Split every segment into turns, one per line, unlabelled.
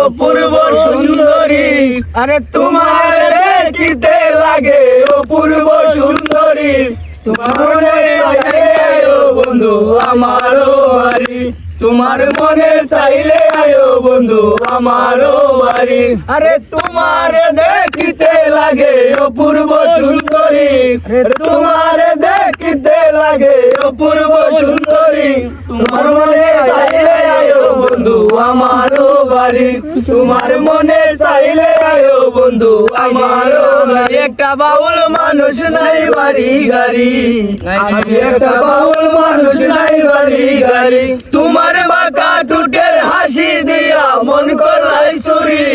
অপূর্ব সুন্দরী, আরে তোমার দেখিতে লাগে অপূর্ব সুন্দরী, তোমার মনে চাইলে আয়ো বন্ধু আমারও বাড়ি, তোমার মনে চাইলে আয়ো বন্ধু আমারও বাড়ি। আরে তোমার দেখিতে লাগে অপূর্ব সুন্দরী, আরে তোমার দেখিতে লাগে অপূর্ব সুন্দরী, তোমার মনে চাইলে আয়ো বন্ধু আমারও বাড়ি, তোমার মনে চাইলে আয়ো বন্ধু আমারও বাড়ি। একটা বাউল মানুষ নাই বাড়ি গাড়ি, আমি একটা বাউল মানুষ নাই বাড়ি গাড়ি, তোমার বাঁকা টুটের হাসি দিয়া মন করলাই চুরি,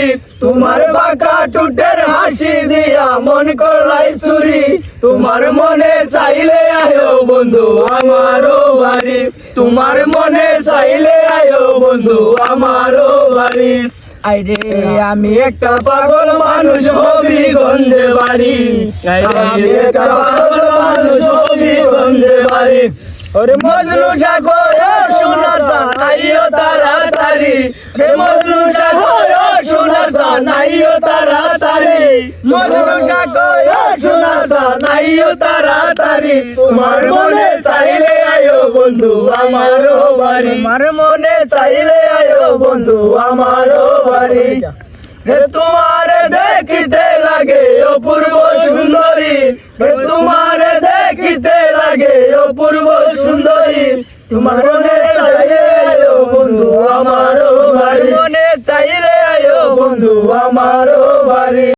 তোমার বাঁকা টুটের হাসি দিয়া মন করলাই চুরি, তোমার মনে চাইলে আয়ো বন্ধু আমারও বাড়ি, তোমার মনে চাইলে আয়ো বন্ধু আমারও বাড়ি। আইরে আমি একটা পাগল মানুষ হবিগঞ্জে বাড়ি, আমি একটা পাগল মানুষ হবিগঞ্জে বাড়ি। ওরে মজনু শাখো সোনার নাইও তাড়াতাড়ি, রে মজনু শাখো সোনার নাইও তাড়াতাড়ি, মজনু শাখো সোনার নাইও তাড়াতাড়ি, তোমার মনে চাইলে আয়ো বন্ধু আমারও বাড়ি, তোমার মনে চাইলে আয়ো বন্ধু আমারও বাড়ি। রে তোমার দেখিতে লাগে অপূর্ব সুন্দরী, রে তোমার দেখিতে লাগে অপূর্ব সুন্দরী, তোমার মনে চাইলে আয়ো বন্ধু আমারও বাড়ি, মনে চাইলে আয়ো বন্ধু আমারও বাড়ি।